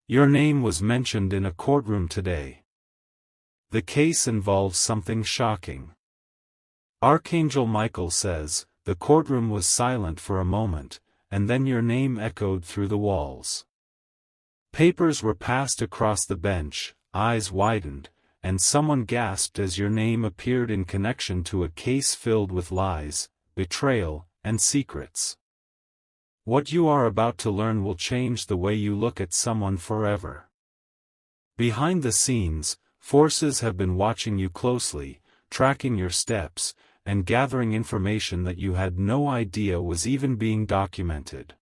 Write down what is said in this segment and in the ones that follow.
Your name was mentioned in a courtroom today. The case involves something shocking. Archangel Michael says, the courtroom was silent for a moment, and then your name echoed through the walls. Papers were passed across the bench, eyes widened, and someone gasped as your name appeared in connection to a case filled with lies, betrayal, and secrets. What you are about to learn will change the way you look at someone forever. Behind the scenes, forces have been watching you closely, tracking your steps, and gathering information that you had no idea was even being documented.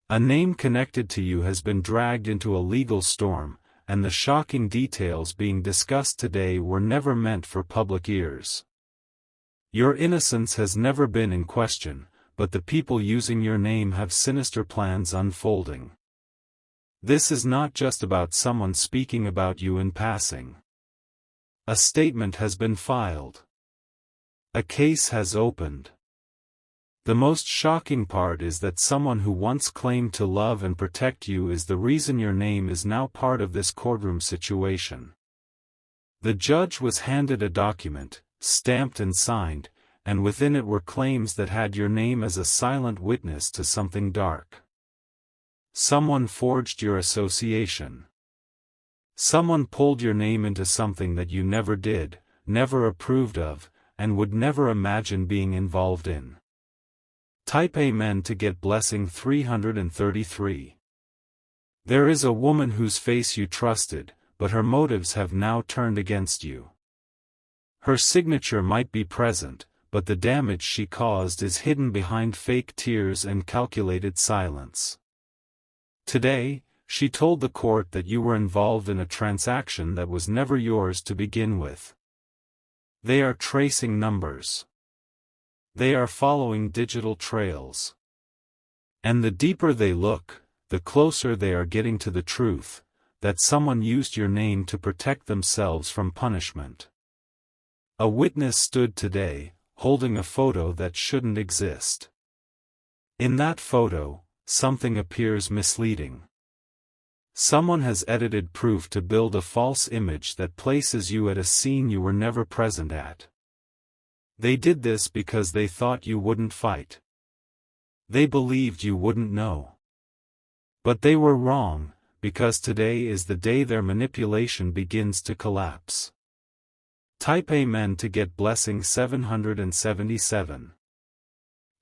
A name connected to you has been dragged into a legal storm, and the shocking details being discussed today were never meant for public ears. Your innocence has never been in question, but the people using your name have sinister plans unfolding. This is not just about someone speaking about you in passing. A statement has been filed. A case has opened. The most shocking part is that someone who once claimed to love and protect you is the reason your name is now part of this courtroom situation. The judge was handed a document, stamped and signed, and within it were claims that had your name as a silent witness to something dark. Someone forged your association. Someone pulled your name into something that you never did, never approved of, and would never imagine being involved in. Type Amen to get blessing 333. There is a woman whose face you trusted, but her motives have now turned against you. Her signature might be present, but the damage she caused is hidden behind fake tears and calculated silence. Today, she told the court that you were involved in a transaction that was never yours to begin with. They are tracing numbers. They are following digital trails. And the deeper they look, the closer they are getting to the truth, that someone used your name to protect themselves from punishment. A witness stood today, holding a photo that shouldn't exist. In that photo, something appears misleading. Someone has edited proof to build a false image that places you at a scene you were never present at. They did this because they thought you wouldn't fight. They believed you wouldn't know. But they were wrong, because today is the day their manipulation begins to collapse. Type Amen to get blessing 777.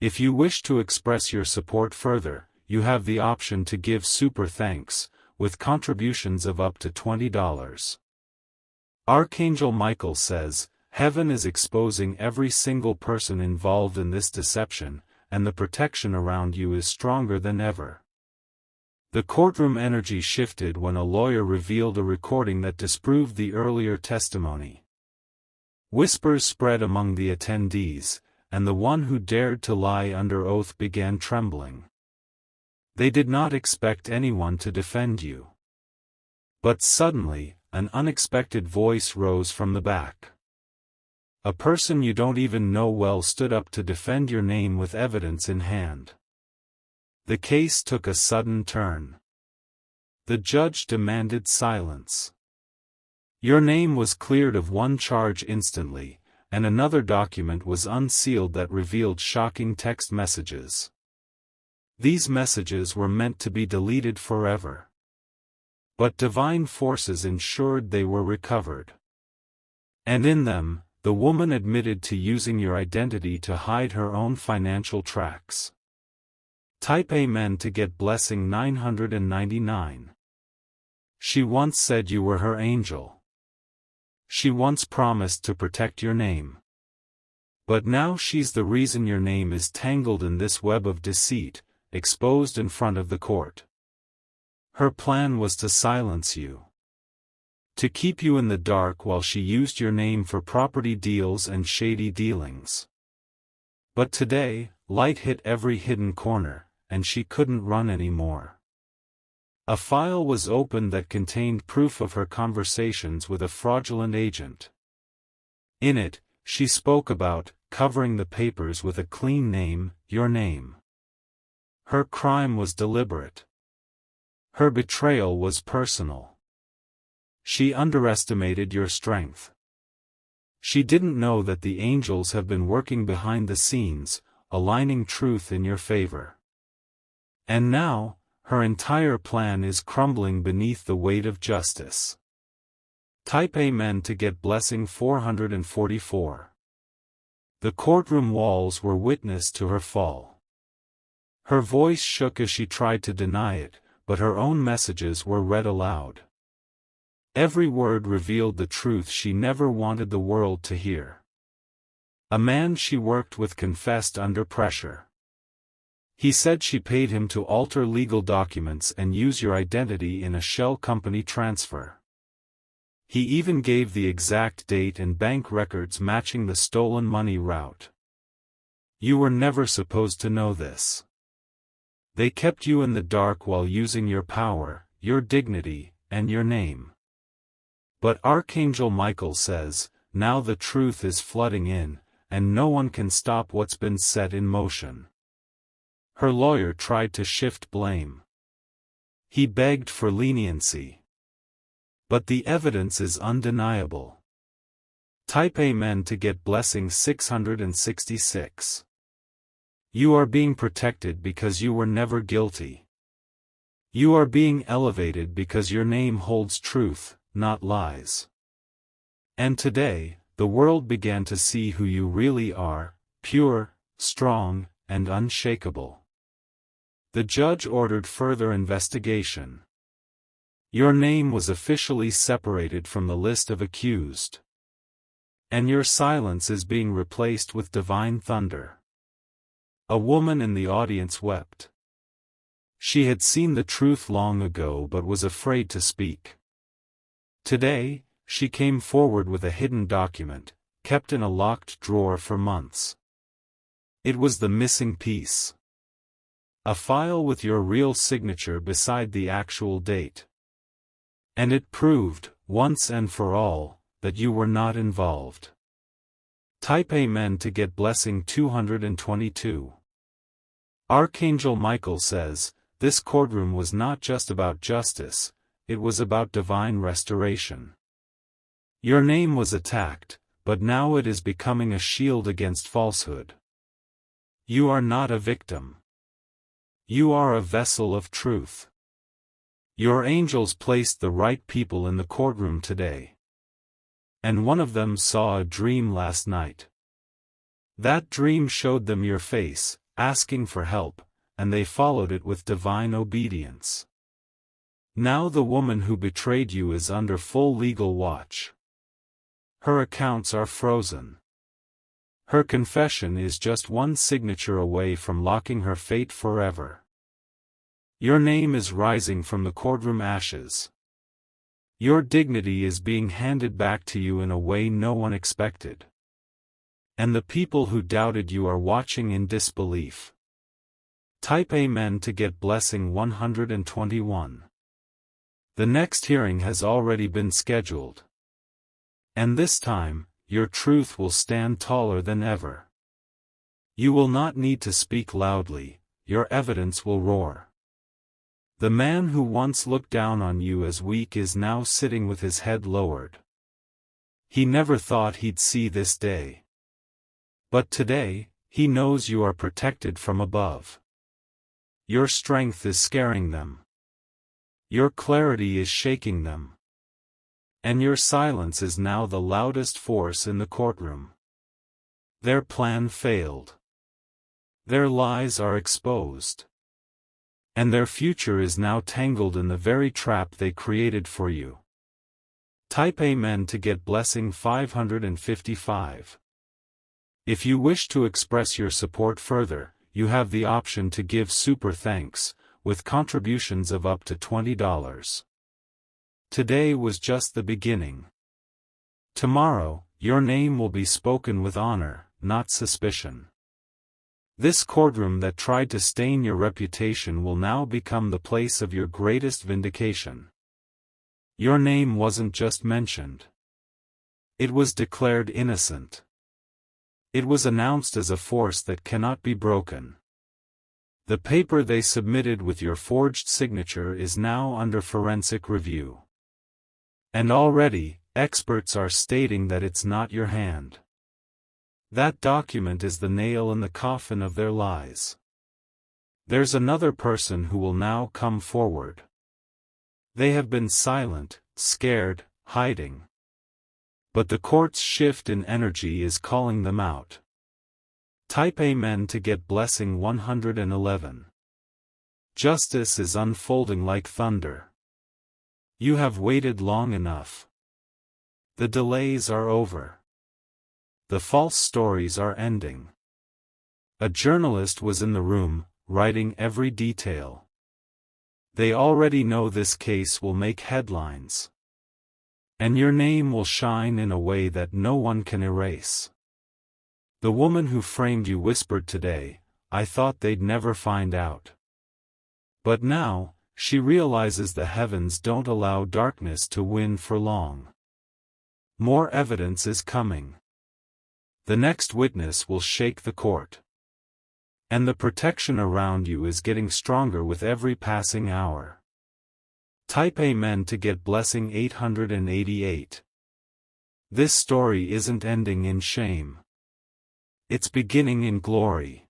If you wish to express your support further, you have the option to give super thanks, with contributions of up to $20. Archangel Michael says, Heaven is exposing every single person involved in this deception, and the protection around you is stronger than ever. The courtroom energy shifted when a lawyer revealed a recording that disproved the earlier testimony. Whispers spread among the attendees, and the one who dared to lie under oath began trembling. They did not expect anyone to defend you. But suddenly, an unexpected voice rose from the back. A person you don't even know well stood up to defend your name with evidence in hand. The case took a sudden turn. The judge demanded silence. Your name was cleared of one charge instantly, and another document was unsealed that revealed shocking text messages. These messages were meant to be deleted forever. But divine forces ensured they were recovered. And in them, the woman admitted to using your identity to hide her own financial tracks. Type Amen to get blessing 999. She once said you were her angel. She once promised to protect your name. But now she's the reason your name is tangled in this web of deceit, exposed in front of the court. Her plan was to silence you. To keep you in the dark while she used your name for property deals and shady dealings. But today, light hit every hidden corner, and she couldn't run anymore. A file was opened that contained proof of her conversations with a fraudulent agent. In it, she spoke about covering the papers with a clean name, your name. Her crime was deliberate. Her betrayal was personal. She underestimated your strength. She didn't know that the angels have been working behind the scenes, aligning truth in your favor. And now, her entire plan is crumbling beneath the weight of justice. Type Amen to get blessing 444. The courtroom walls were witness to her fall. Her voice shook as she tried to deny it, but her own messages were read aloud. Every word revealed the truth she never wanted the world to hear. A man she worked with confessed under pressure. He said she paid him to alter legal documents and use your identity in a shell company transfer. He even gave the exact date and bank records matching the stolen money route. You were never supposed to know this. They kept you in the dark while using your power, your dignity, and your name. But Archangel Michael says, now the truth is flooding in, and no one can stop what's been set in motion. Her lawyer tried to shift blame. He begged for leniency. But the evidence is undeniable. Type Amen to get blessing 666. You are being protected because you were never guilty. You are being elevated because your name holds truth, not lies. And today, the world began to see who you really are, pure, strong, and unshakable. The judge ordered further investigation. Your name was officially separated from the list of accused. And your silence is being replaced with divine thunder. A woman in the audience wept. She had seen the truth long ago but was afraid to speak. Today, she came forward with a hidden document, kept in a locked drawer for months. It was the missing piece. A file with your real signature beside the actual date. And it proved, once and for all, that you were not involved. Type Amen to get blessing 222. Archangel Michael says, this courtroom was not just about justice, it was about divine restoration. Your name was attacked, but now it is becoming a shield against falsehood. You are not a victim. You are a vessel of truth. Your angels placed the right people in the courtroom today. And one of them saw a dream last night. That dream showed them your face, asking for help, and they followed it with divine obedience. Now the woman who betrayed you is under full legal watch. Her accounts are frozen. Her confession is just one signature away from locking her fate forever. Your name is rising from the courtroom ashes. Your dignity is being handed back to you in a way no one expected. And the people who doubted you are watching in disbelief. Type Amen to get blessing 121. The next hearing has already been scheduled. And this time, your truth will stand taller than ever. You will not need to speak loudly, your evidence will roar. The man who once looked down on you as weak is now sitting with his head lowered. He never thought he'd see this day. But today, he knows you are protected from above. Your strength is scaring them. Your clarity is shaking them. And your silence is now the loudest force in the courtroom. Their plan failed. Their lies are exposed. And their future is now tangled in the very trap they created for you. Type Amen to get blessing 555. If you wish to express your support further, you have the option to give super thanks, with contributions of up to $20. Today was just the beginning. Tomorrow, your name will be spoken with honor, not suspicion. This courtroom that tried to stain your reputation will now become the place of your greatest vindication. Your name wasn't just mentioned. It was declared innocent. It was announced as a force that cannot be broken. The paper they submitted with your forged signature is now under forensic review. And already, experts are stating that it's not your hand. That document is the nail in the coffin of their lies. There's another person who will now come forward. They have been silent, scared, hiding. But the court's shift in energy is calling them out. Type Amen to get blessing 111. Justice is unfolding like thunder. You have waited long enough. The delays are over. The false stories are ending. A journalist was in the room, writing every detail. They already know this case will make headlines. And your name will shine in a way that no one can erase. The woman who framed you whispered today, "I thought they'd never find out." But now, she realizes the heavens don't allow darkness to win for long. More evidence is coming. The next witness will shake the court. And the protection around you is getting stronger with every passing hour. Type Amen to get blessing 888. This story isn't ending in shame. It's beginning in glory.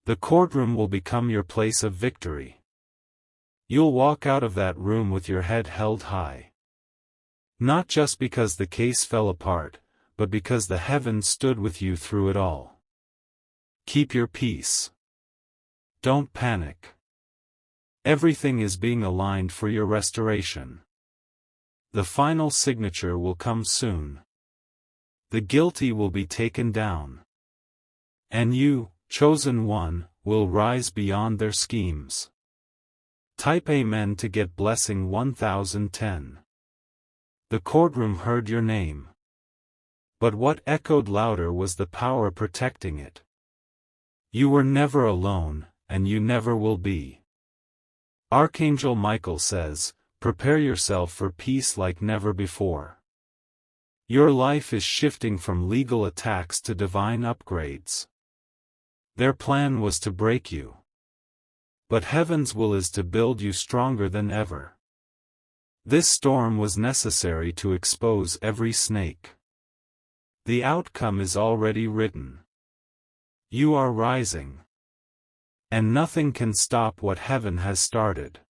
The courtroom will become your place of victory. You'll walk out of that room with your head held high. Not just because the case fell apart, but because the heavens stood with you through it all. Keep your peace. Don't panic. Everything is being aligned for your restoration. The final signature will come soon. The guilty will be taken down. And you, chosen one, will rise beyond their schemes. Type Amen to get blessing 1010. The courtroom heard your name. But what echoed louder was the power protecting it. You were never alone, and you never will be. Archangel Michael says, prepare yourself for peace like never before. Your life is shifting from legal attacks to divine upgrades. Their plan was to break you. But heaven's will is to build you stronger than ever. This storm was necessary to expose every snake. The outcome is already written. You are rising. And nothing can stop what heaven has started.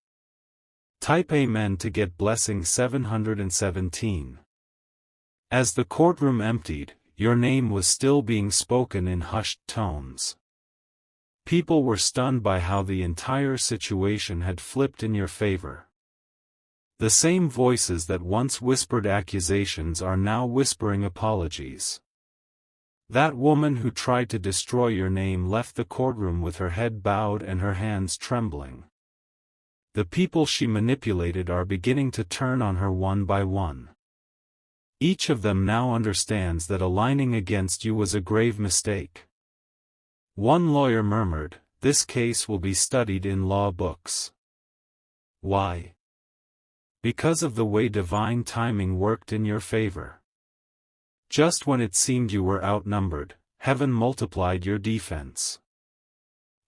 Type Amen to get blessing 717. As the courtroom emptied, your name was still being spoken in hushed tones. People were stunned by how the entire situation had flipped in your favor. The same voices that once whispered accusations are now whispering apologies. That woman who tried to destroy your name left the courtroom with her head bowed and her hands trembling. The people she manipulated are beginning to turn on her one by one. Each of them now understands that aligning against you was a grave mistake. One lawyer murmured, "This case will be studied in law books." Why? Because of the way divine timing worked in your favor. Just when it seemed you were outnumbered, heaven multiplied your defense.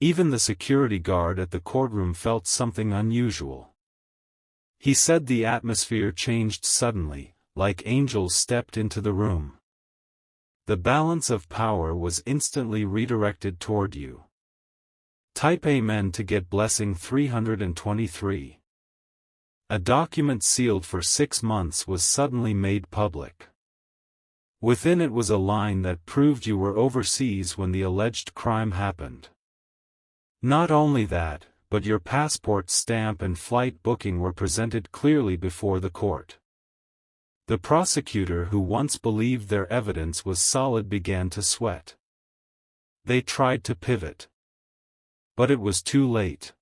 Even the security guard at the courtroom felt something unusual. He said the atmosphere changed suddenly, like angels stepped into the room. The balance of power was instantly redirected toward you. Type Amen to get blessing 323. A document sealed for 6 months was suddenly made public. Within it was a line that proved you were overseas when the alleged crime happened. Not only that, but your passport stamp and flight booking were presented clearly before the court. The prosecutor who once believed their evidence was solid began to sweat. They tried to pivot. But it was too late.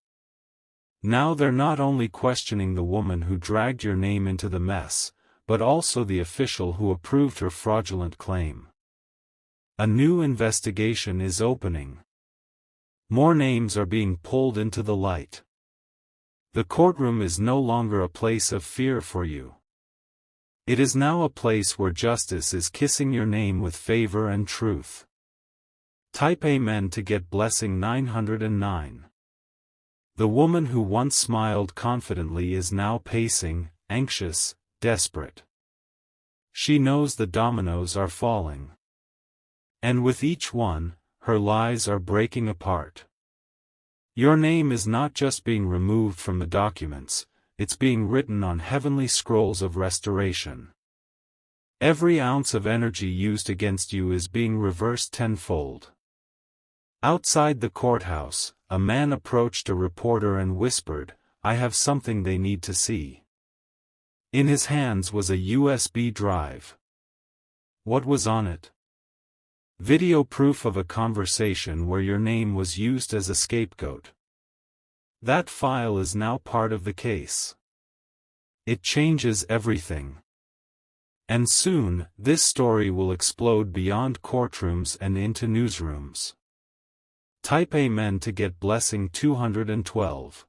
Now they're not only questioning the woman who dragged your name into the mess, but also the official who approved her fraudulent claim. A new investigation is opening. More names are being pulled into the light. The courtroom is no longer a place of fear for you. It is now a place where justice is kissing your name with favor and truth. Type Amen to get blessing 909. The woman who once smiled confidently is now pacing, anxious, desperate. She knows the dominoes are falling. And with each one, her lies are breaking apart. Your name is not just being removed from the documents, it's being written on heavenly scrolls of restoration. Every ounce of energy used against you is being reversed tenfold. Outside the courthouse, a man approached a reporter and whispered, "I have something they need to see." In his hands was a USB drive. What was on it? Video proof of a conversation where your name was used as a scapegoat. That file is now part of the case. It changes everything. And soon, this story will explode beyond courtrooms and into newsrooms. Type Amen to get blessing 212.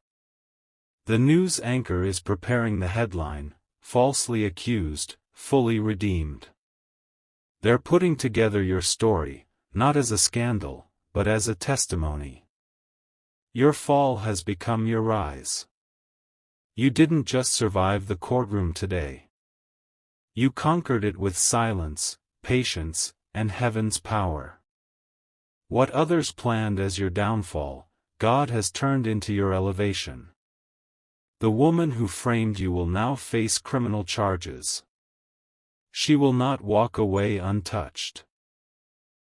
The news anchor is preparing the headline, "Falsely accused, fully redeemed." They're putting together your story, not as a scandal, but as a testimony. Your fall has become your rise. You didn't just survive the courtroom today. You conquered it with silence, patience, and heaven's power. What others planned as your downfall, God has turned into your elevation. The woman who framed you will now face criminal charges. She will not walk away untouched.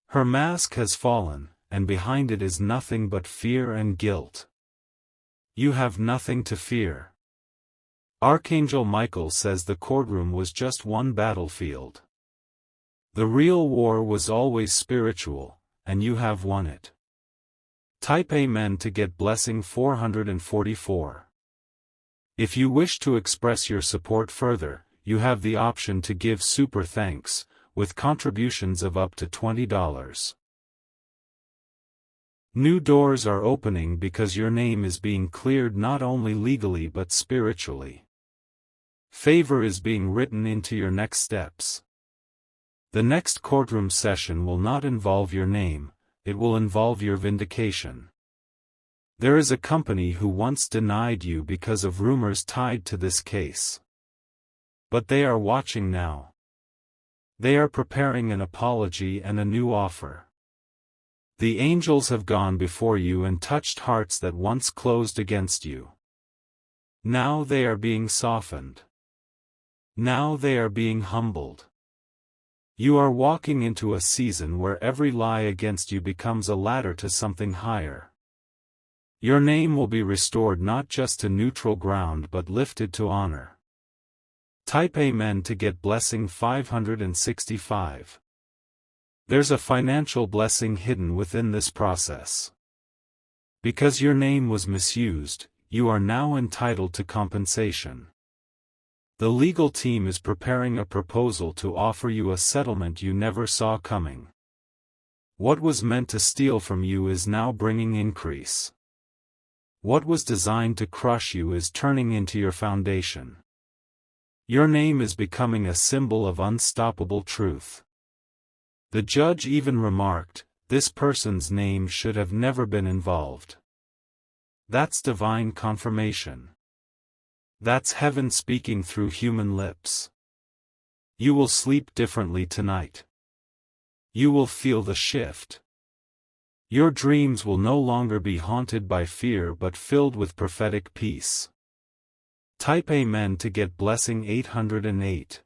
Her mask has fallen, and behind it is nothing but fear and guilt. You have nothing to fear. Archangel Michael says the courtroom was just one battlefield. The real war was always spiritual, and you have won it. Type Amen to get blessing 444. If you wish to express your support further, you have the option to give super thanks, with contributions of up to $20. New doors are opening because your name is being cleared not only legally but spiritually. Favor is being written into your next steps. The next courtroom session will not involve your name, it will involve your vindication. There is a company who once denied you because of rumors tied to this case. But they are watching now. They are preparing an apology and a new offer. The angels have gone before you and touched hearts that once closed against you. Now they are being softened. Now they are being humbled. You are walking into a season where every lie against you becomes a ladder to something higher. Your name will be restored not just to neutral ground but lifted to honor. Type Amen to get blessing 565. There's a financial blessing hidden within this process. Because your name was misused, you are now entitled to compensation. The legal team is preparing a proposal to offer you a settlement you never saw coming. What was meant to steal from you is now bringing increase. What was designed to crush you is turning into your foundation. Your name is becoming a symbol of unstoppable truth. The judge even remarked, "This person's name should have never been involved." That's divine confirmation. That's heaven speaking through human lips. You will sleep differently tonight. You will feel the shift. Your dreams will no longer be haunted by fear but filled with prophetic peace. Type Amen to get blessing 808.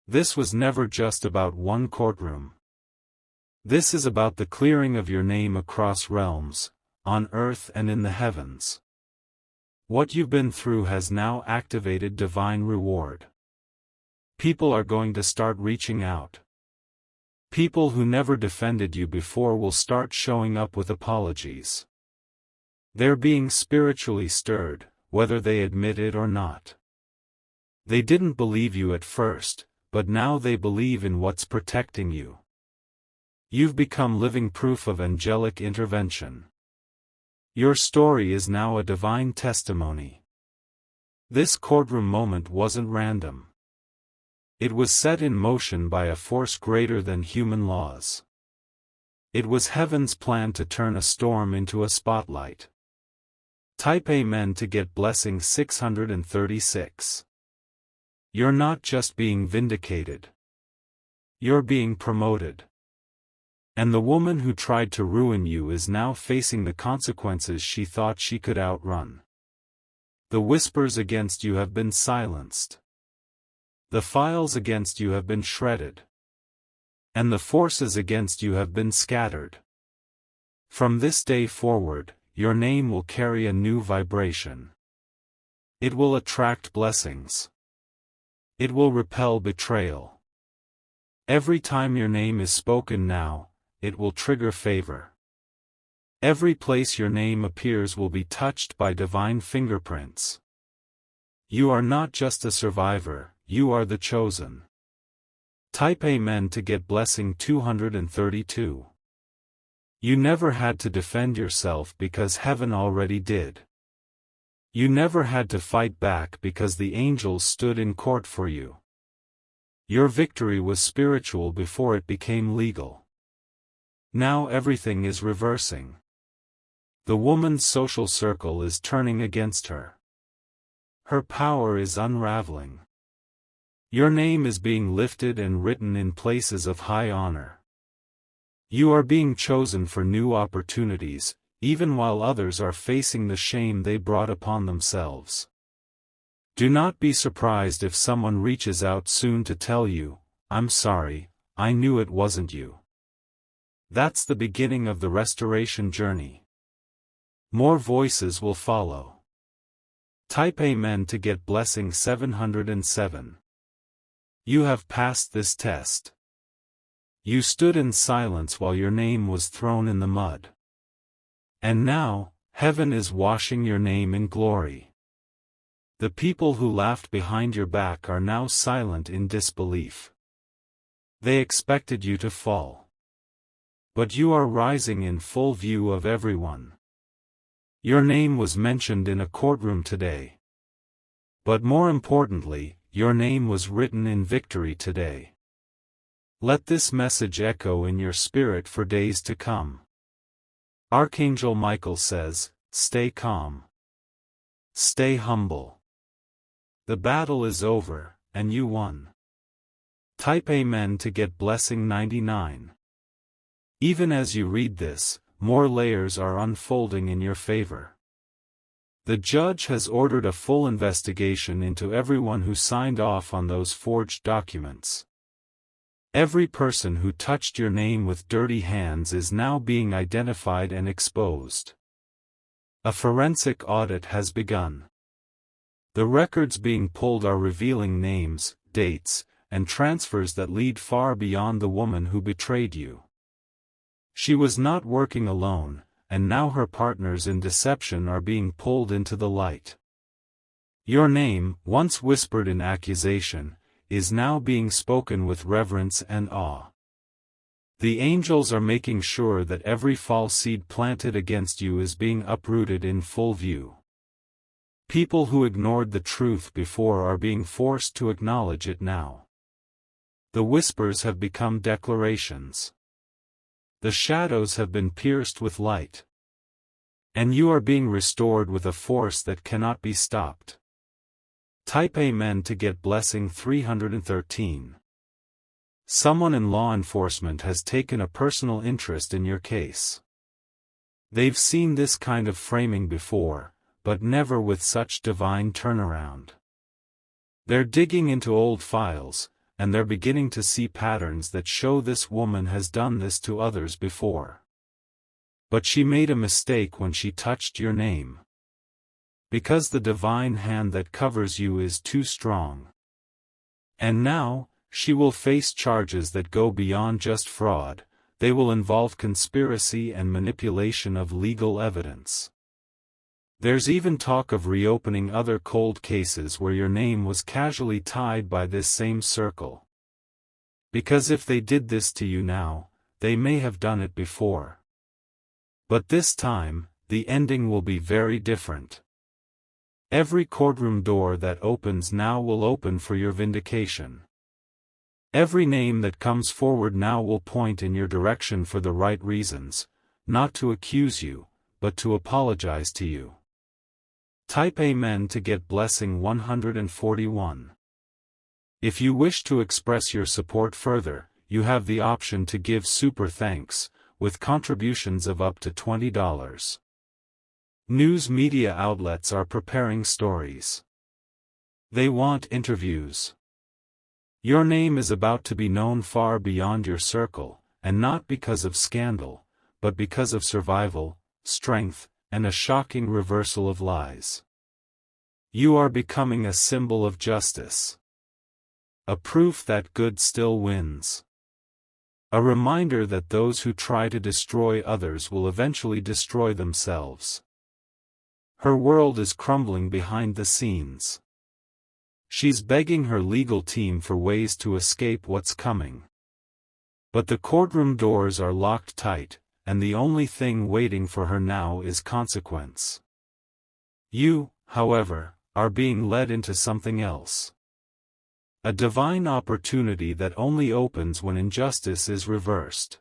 This was never just about one courtroom. This is about the clearing of your name across realms, on earth and in the heavens. What you've been through has now activated divine reward. People are going to start reaching out. People who never defended you before will start showing up with apologies. They're being spiritually stirred, whether they admit it or not. They didn't believe you at first, but now they believe in what's protecting you. You've become living proof of angelic intervention. Your story is now a divine testimony. This courtroom moment wasn't random. It was set in motion by a force greater than human laws. It was heaven's plan to turn a storm into a spotlight. Type Amen to get blessing 636. You're not just being vindicated. You're being promoted. And the woman who tried to ruin you is now facing the consequences she thought she could outrun. The whispers against you have been silenced. The files against you have been shredded. And the forces against you have been scattered. From this day forward, your name will carry a new vibration. It will attract blessings. It will repel betrayal. Every time your name is spoken now, it will trigger favor. Every place your name appears will be touched by divine fingerprints. You are not just a survivor, you are the chosen. Type Amen to get blessing 232. You never had to defend yourself because heaven already did. You never had to fight back because the angels stood in court for you. Your victory was spiritual before it became legal. Now everything is reversing. The woman's social circle is turning against her. Her power is unraveling. Your name is being lifted and written in places of high honor. You are being chosen for new opportunities, even while others are facing the shame they brought upon themselves. Do not be surprised if someone reaches out soon to tell you, "I'm sorry, I knew it wasn't you." That's the beginning of the restoration journey. More voices will follow. Type Amen to get blessing 707. You have passed this test. You stood in silence while your name was thrown in the mud. And now, heaven is washing your name in glory. The people who laughed behind your back are now silent in disbelief. They expected you to fall. But you are rising in full view of everyone. Your name was mentioned in a courtroom today. But more importantly, your name was written in victory today. Let this message echo in your spirit for days to come. Archangel Michael says, stay calm. Stay humble. The battle is over, and you won. Type Amen to get blessing 99. Even as you read this, more layers are unfolding in your favor. The judge has ordered a full investigation into everyone who signed off on those forged documents. Every person who touched your name with dirty hands is now being identified and exposed. A forensic audit has begun. The records being pulled are revealing names, dates, and transfers that lead far beyond the woman who betrayed you. She was not working alone, and now her partners in deception are being pulled into the light. Your name, once whispered in accusation, is now being spoken with reverence and awe. The angels are making sure that every false seed planted against you is being uprooted in full view. People who ignored the truth before are being forced to acknowledge it now. The whispers have become declarations. The shadows have been pierced with light. And you are being restored with a force that cannot be stopped. Type Amen to get blessing 313. Someone in law enforcement has taken a personal interest in your case. They've seen this kind of framing before, but never with such divine turnaround. They're digging into old files, and they're beginning to see patterns that show this woman has done this to others before. But she made a mistake when she touched your name. Because the divine hand that covers you is too strong. And now, she will face charges that go beyond just fraud, they will involve conspiracy and manipulation of legal evidence. There's even talk of reopening other cold cases where your name was casually tied by this same circle. Because if they did this to you now, they may have done it before. But this time, the ending will be very different. Every courtroom door that opens now will open for your vindication. Every name that comes forward now will point in your direction for the right reasons, not to accuse you, but to apologize to you. Type Amen to get blessing 141. If you wish to express your support further, you have the option to give super thanks, with contributions of up to $20. News media outlets are preparing stories. They want interviews. Your name is about to be known far beyond your circle, and not because of scandal, but because of survival, strength, and a shocking reversal of lies. You are becoming a symbol of justice. A proof that good still wins. A reminder that those who try to destroy others will eventually destroy themselves. Her world is crumbling behind the scenes. She's begging her legal team for ways to escape what's coming. But the courtroom doors are locked tight, and the only thing waiting for her now is consequence. You, however, are being led into something else. A divine opportunity that only opens when injustice is reversed.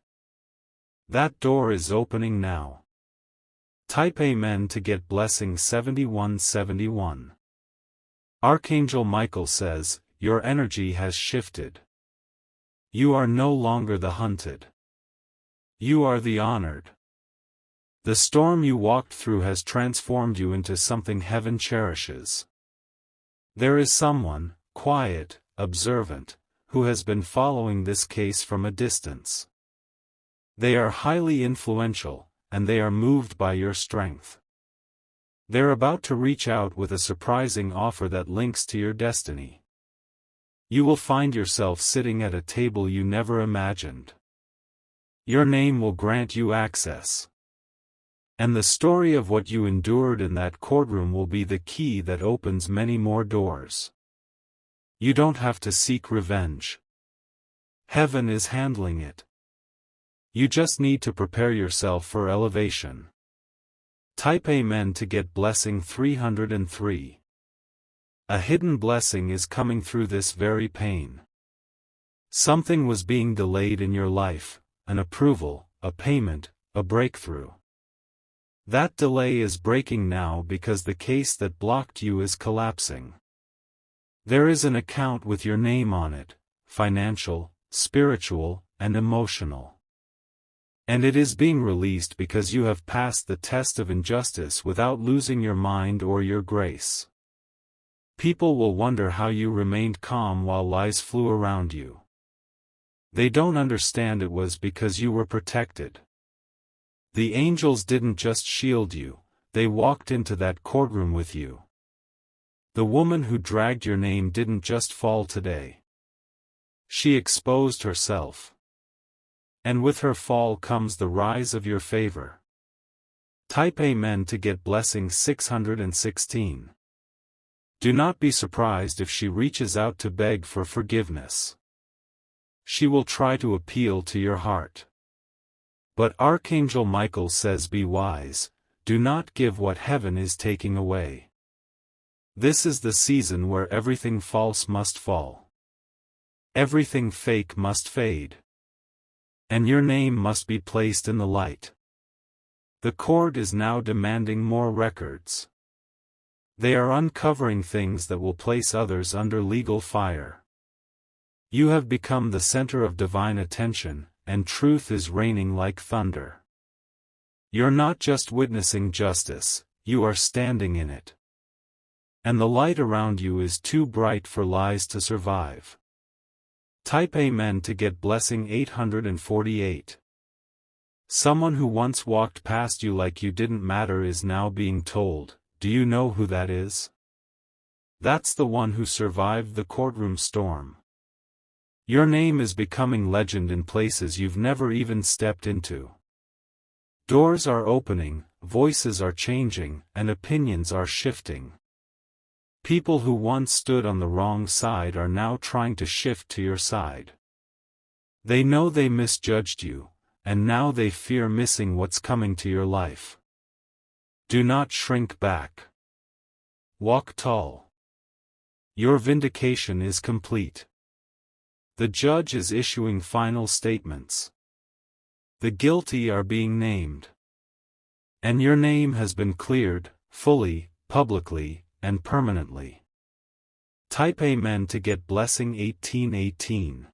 That door is opening now. Type Amen to get blessing 7171. Archangel Michael says, your energy has shifted. You are no longer the hunted. You are the honored. The storm you walked through has transformed you into something heaven cherishes. There is someone, quiet, observant, who has been following this case from a distance. They are highly influential, and they are moved by your strength. They're about to reach out with a surprising offer that links to your destiny. You will find yourself sitting at a table you never imagined. Your name will grant you access. And the story of what you endured in that courtroom will be the key that opens many more doors. You don't have to seek revenge. Heaven is handling it. You just need to prepare yourself for elevation. Type Amen to get blessing 303. A hidden blessing is coming through this very pain. Something was being delayed in your life, an approval, a payment, a breakthrough. That delay is breaking now because the case that blocked you is collapsing. There is an account with your name on it, financial, spiritual, and emotional. And it is being released because you have passed the test of injustice without losing your mind or your grace. People will wonder how you remained calm while lies flew around you. They don't understand it was because you were protected. The angels didn't just shield you, they walked into that courtroom with you. The woman who dragged your name didn't just fall today. She exposed herself. And with her fall comes the rise of your favor. Type Amen to get blessing 616. Do not be surprised if she reaches out to beg for forgiveness. She will try to appeal to your heart. But Archangel Michael says be wise, do not give what heaven is taking away. This is the season where everything false must fall. Everything fake must fade. And your name must be placed in the light. The court is now demanding more records. They are uncovering things that will place others under legal fire. You have become the center of divine attention, and truth is reigning like thunder. You're not just witnessing justice, you are standing in it. And the light around you is too bright for lies to survive. Type Amen to get blessing 848. Someone who once walked past you like you didn't matter is now being told, do you know who that is? That's the one who survived the courtroom storm. Your name is becoming legend in places you've never even stepped into. Doors are opening, voices are changing, and opinions are shifting. People who once stood on the wrong side are now trying to shift to your side. They know they misjudged you, and now they fear missing what's coming to your life. Do not shrink back. Walk tall. Your vindication is complete. The judge is issuing final statements. The guilty are being named. And your name has been cleared, fully, publicly, and permanently. Type Amen to get blessing 1818.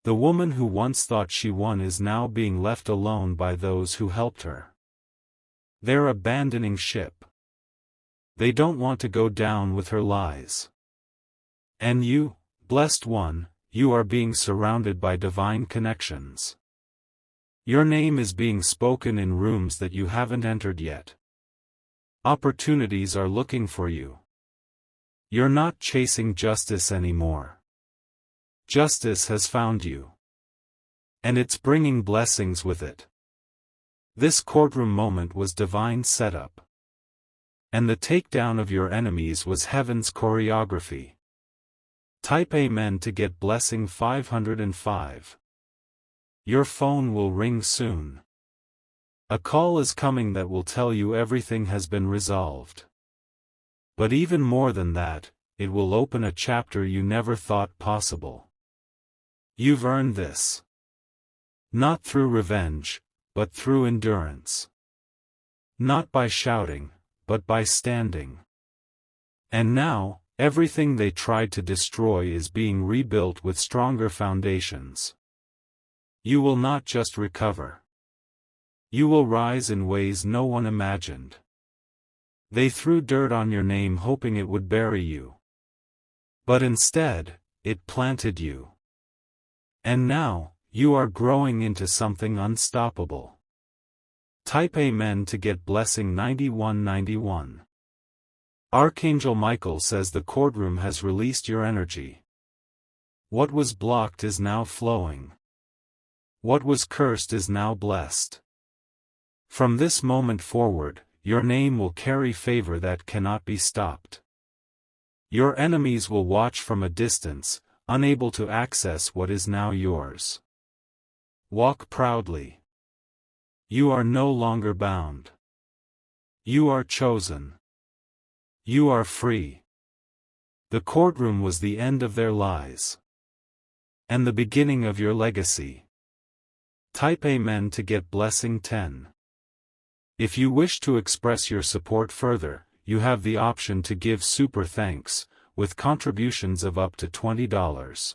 The woman who once thought she won is now being left alone by those who helped her. They're abandoning ship. They don't want to go down with her lies. And you, blessed one, you are being surrounded by divine connections. Your name is being spoken in rooms that you haven't entered yet. Opportunities are looking for you. You're not chasing justice anymore. Justice has found you. And it's bringing blessings with it. This courtroom moment was divine setup. And the takedown of your enemies was heaven's choreography. Type Amen to get blessing 505. Your phone will ring soon. A call is coming that will tell you everything has been resolved. But even more than that, it will open a chapter you never thought possible. You've earned this. Not through revenge, but through endurance. Not by shouting, but by standing. And now, everything they tried to destroy is being rebuilt with stronger foundations. You will not just recover. You will rise in ways no one imagined. They threw dirt on your name hoping it would bury you. But instead, it planted you. And now, you are growing into something unstoppable. Type Amen to get blessing 9191. Archangel Michael says the courtroom has released your energy. What was blocked is now flowing. What was cursed is now blessed. From this moment forward, your name will carry favor that cannot be stopped. Your enemies will watch from a distance, unable to access what is now yours. Walk proudly. You are no longer bound. You are chosen. You are free. The courtroom was the end of their lies. And the beginning of your legacy. Type Amen to get blessing 10. If you wish to express your support further, you have the option to give super thanks, with contributions of up to $20.